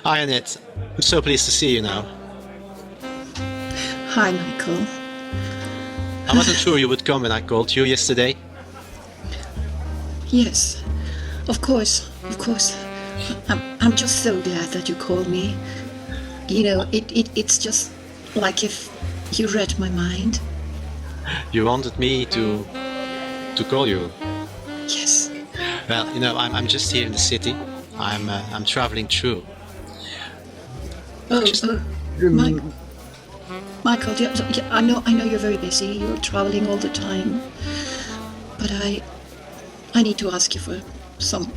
Hi, Annette. I'm so pleased to see you now. Hi, Michael. I wasn't sure you would come when I called you yesterday. Yes, of course, of course. I'm just so glad that you called me. You know, it's just like if you read my mind. You wanted me to call you. Yes. Well, I'm just here in the city. I'm traveling through. Oh, Just- Michael, I know you're very busy. You're traveling all the time, but I need to ask you for some.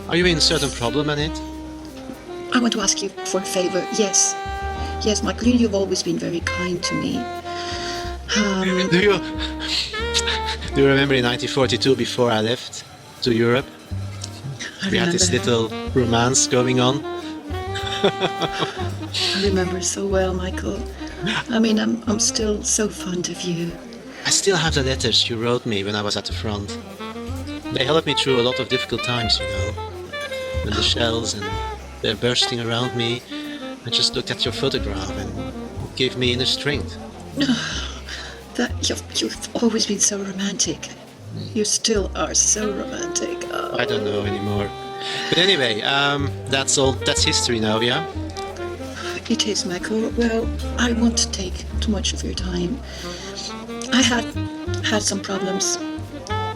Are you in a certain problem, Annette? I want to ask you for a favor. Yes, Michael, you've always been very kind to me. Do you remember in 1942, before I left to Europe, we had this little romance going on? I remember so well, Michael. I mean, I'm still so fond of you. I still have the letters you wrote me when I was at the front. They helped me through a lot of difficult times, when the shells and they're bursting around me. I just looked at your photograph and it gave me inner strength. That you've always been so romantic. You still are so romantic. Oh. I don't know anymore. But anyway, that's all. That's history now, yeah? It is, Michael. Well, I won't take too much of your time. I had some problems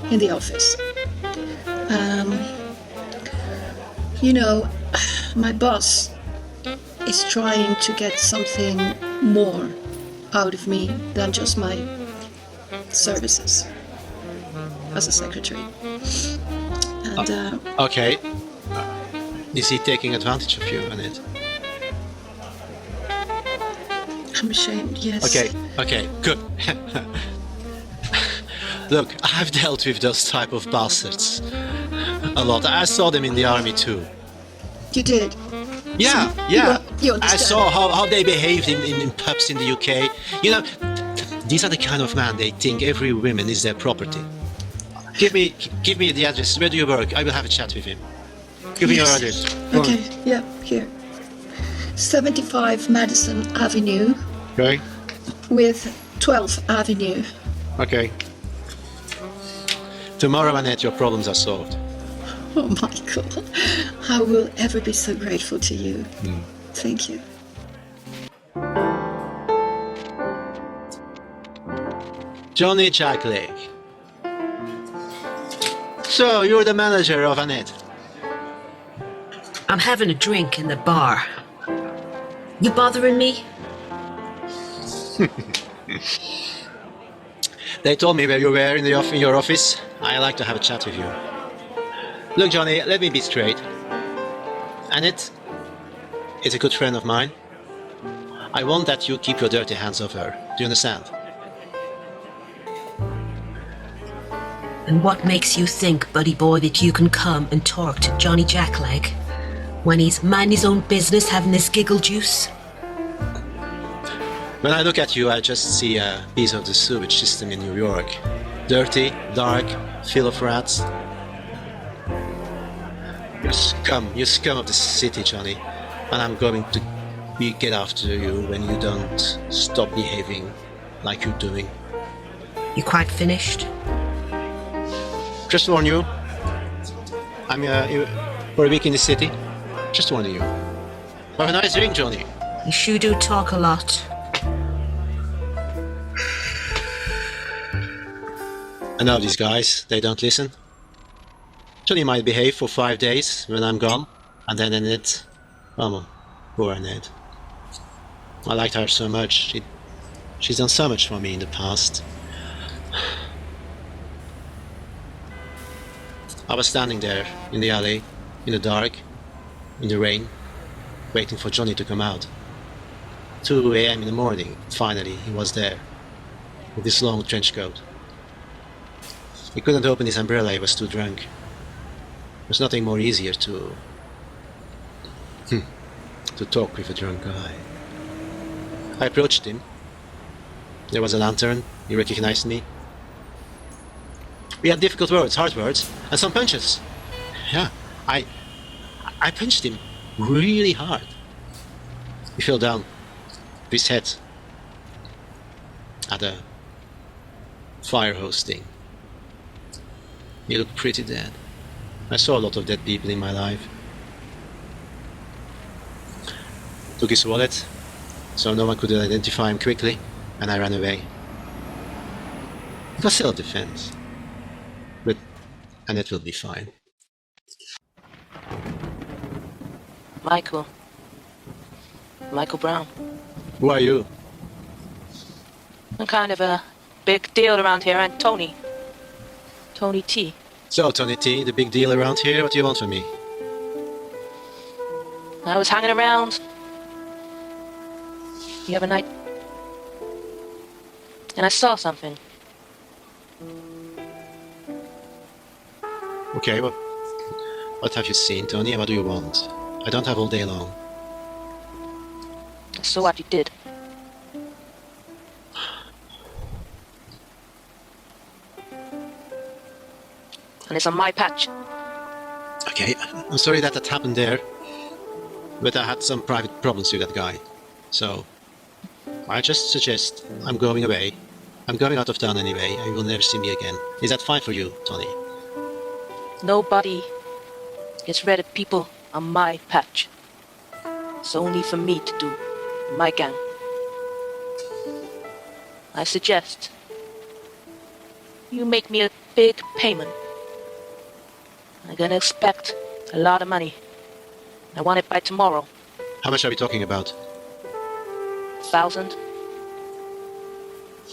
in the office. My boss is trying to get something more out of me than just my services as a secretary. And Okay. Is he taking advantage of you, Annette? I'm ashamed, yes. Okay, good. Look, I've dealt with those type of bastards a lot. I saw them in the army too. You did? Yeah. You I understand. saw how they behaved in pubs in the UK. These are the kind of men they think every woman is their property. Give me the address. Where do you work? I will have a chat with him. Give me your Yes. address. Go on. Okay, yeah, here. 75 Madison Avenue Okay. with 12th Avenue. Okay. Tomorrow, Annette, your problems are solved. Oh, Michael, I will ever be so grateful to you. Thank you. Johnny Jackleg. So, you're the manager of Annette. I'm having a drink in the bar. You bothering me? They told me where you were in your office. I like to have a chat with you. Look, Johnny, let me be straight. Annette is a good friend of mine. I want that you keep your dirty hands off her. Do you understand? And what makes you think, buddy boy, that you can come and talk to Johnny Jackleg when he's minding his own business having this giggle juice? When I look at you, I just see a piece of the sewage system in New York. Dirty, dark, full of rats. You're scum of the city, Johnny. And I'm going to get after you when you don't stop behaving like you're doing. You quite finished? Just warn you. I'm for a week in the city. Just warning you. Have a nice drink, Johnny. You sure do talk a lot. I know these guys, they don't listen. Johnny might behave for 5 days when I'm gone, and then Annette, poor Annette. I liked her so much. She's done so much for me in the past. I was standing there in the alley, in the dark, in the rain, waiting for Johnny to come out. 2 a.m. in the morning, finally, he was there, with his long trench coat. He couldn't open his umbrella, he was too drunk. There's nothing more easier to talk with a drunk guy. I approached him. There was a lantern, he recognized me. We had difficult words, hard words, and some punches. Yeah, I punched him really hard. He fell down with his head at a fire hose thing. He looked pretty dead. I saw a lot of dead people in my life. Took his wallet, so no one could identify him quickly, and I ran away. It was self-defense. But Annette will be fine. Michael Brown. Who are you? I'm kind of a big deal around here, and Tony T. So, Tony T, the big deal around here, what do you want from me? I was hanging around the other night, and I saw something. Okay, what have you seen, Tony, and what do you want? I don't have all day long. I saw what you did. And it's on my patch. Okay, I'm sorry that happened there, but I had some private problems with that guy. So, I just suggest I'm going away. I'm going out of town anyway, and you will never see me again. Is that fine for you, Tony? Nobody gets rid of people on my patch. It's only for me to do, my gang. I suggest you make me a big payment. I'm gonna expect a lot of money. I want it by tomorrow. How much are we talking about? 1,000.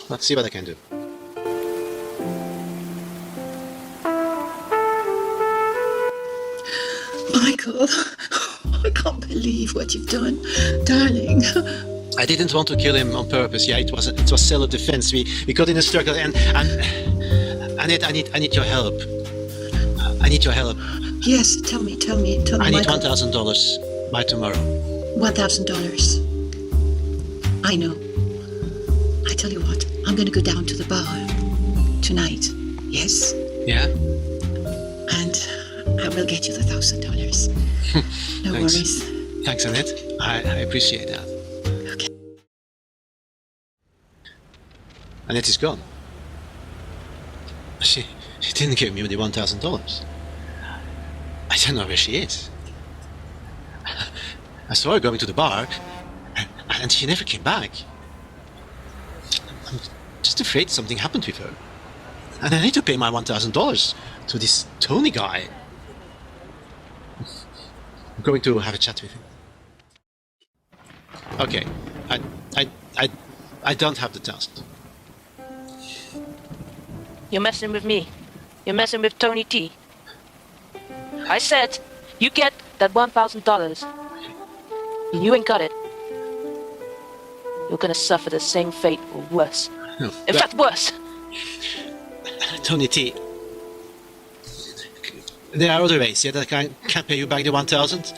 Let's see what I can do. Michael, I can't believe what you've done, darling. I didn't want to kill him on purpose. Yeah, it was self-defense. We got in a struggle, and I need your help. I need your help. Yes, tell me, I need Michael. $1,000 by tomorrow. $1,000. I know. I tell you what, I'm gonna go down to the bar tonight. Yes? Yeah? And I will get you the $1,000. No Thanks. worries. Thanks, Annette. I appreciate that. Okay. Annette is gone. She didn't give me the $1,000. I don't know where she is. I saw her going to the bar, and she never came back. I'm just afraid something happened with her. And I need to pay my $1,000 to this Tony guy. I'm going to have a chat with him. Okay, I don't have the 1,000. You're messing with me. You're messing with Tony T. I said, you get that $1,000. And you ain't got it. You're gonna suffer the same fate or worse. No, In fact, worse. Tony T. There are other ways, yeah, that I can pay you back the 1,000.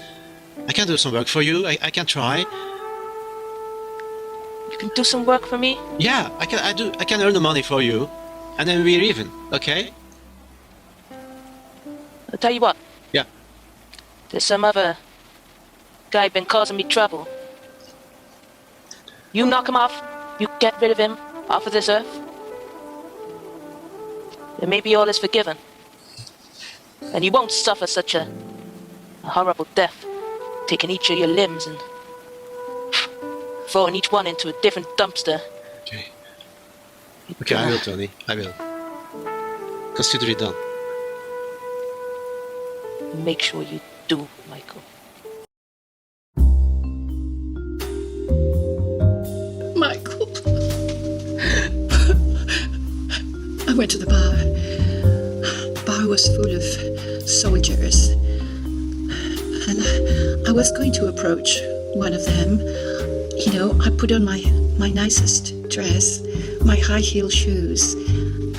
I can do some work for you. I can try. You can do some work for me? Yeah, I can earn the money for you, and then we're even. Okay? I'll tell you what. Yeah. There's some other guy been causing me trouble. You knock him off, you get rid of him off of this earth, then maybe all is forgiven. And you won't suffer such a horrible death, taking each of your limbs and throwing each one into a different dumpster. Okay. Okay, I will, Tony. I will. Consider it done. Make sure you do, Michael. Michael. I went to the bar. The bar was full of soldiers. And I was going to approach one of them. You know, I put on my nicest dress, my high heel shoes,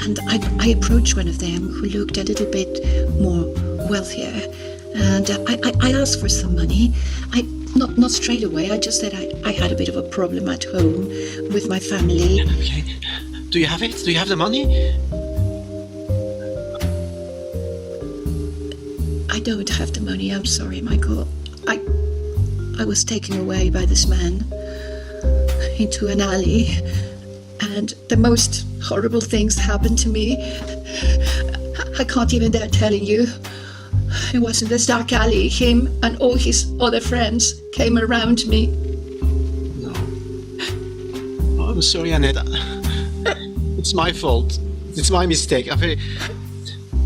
and I approached one of them who looked a little bit more wealthier. And I asked for some money. Not straight away. I just said I had a bit of a problem at home with my family. Okay. Do you have it? Do you have the money? I don't have the money. I'm sorry, Michael. I was taken away by this man into an alley, and the most horrible things happened to me. I can't even dare telling you. It was in this dark alley. Him and all his other friends came around me. No. Oh, I'm sorry, Annette. It's my fault. It's my mistake. Do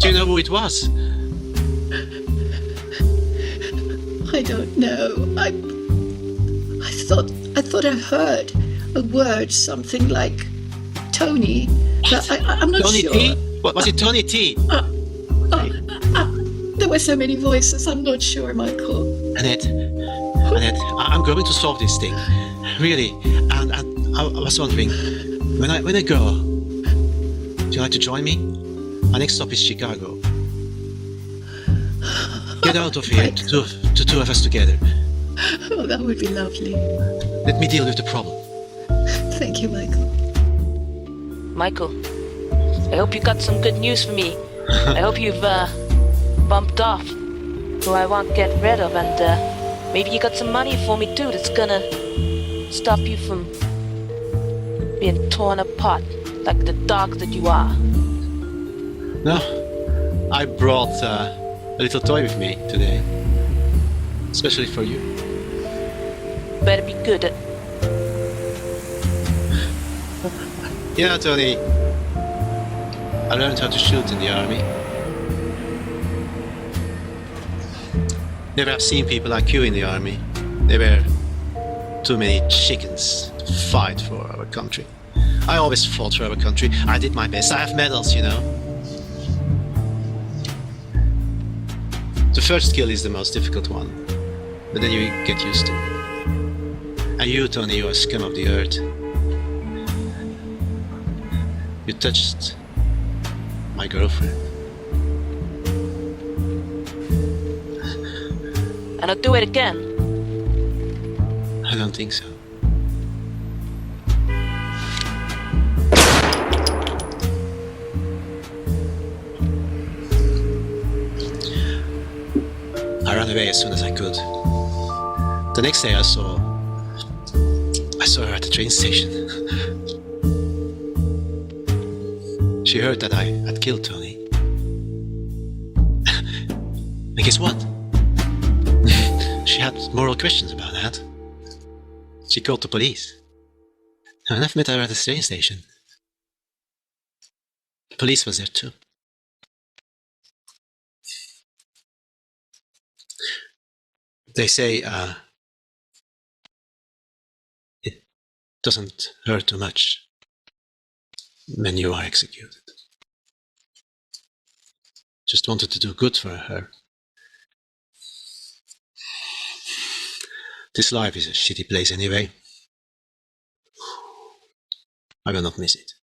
you know who it was? I don't know. I thought I heard a word, something like Tony. But I'm not Tony sure. T? What was it, Tony T? There were so many voices. I'm not sure, Michael. Annette, I'm going to solve this thing, really. And I was wondering, when I go, do you like to join me? Our next stop is Chicago. Get out of here, the two of us together. Oh, that would be lovely. Let me deal with the problem. Thank you, Michael. Michael, I hope you got some good news for me. I hope you've bumped off who I want to get rid of, and maybe you got some money for me too that's gonna stop you from being torn apart like the dog that you are. No, I brought a little toy with me today, especially for you. Better be good. Yeah, Tony, I learned how to shoot in the army. Never have seen people like you in the army. There were too many chickens to fight for our country. I always fought for our country. I did my best. I have medals, you know. The first kill is the most difficult one, but then you get used to it. And you, Tony, you are scum of the earth. You touched my girlfriend. And I'll do it again. I don't think so. I ran away as soon as I could. The next day I saw her at the train station. She heard that I had killed Tony. And guess what? She had moral questions about that. She called the police. And I've met her at the train station. The police was there too. They say it doesn't hurt too much when you are executed. Just wanted to do good for her. This life is a shitty place anyway. I will not miss it.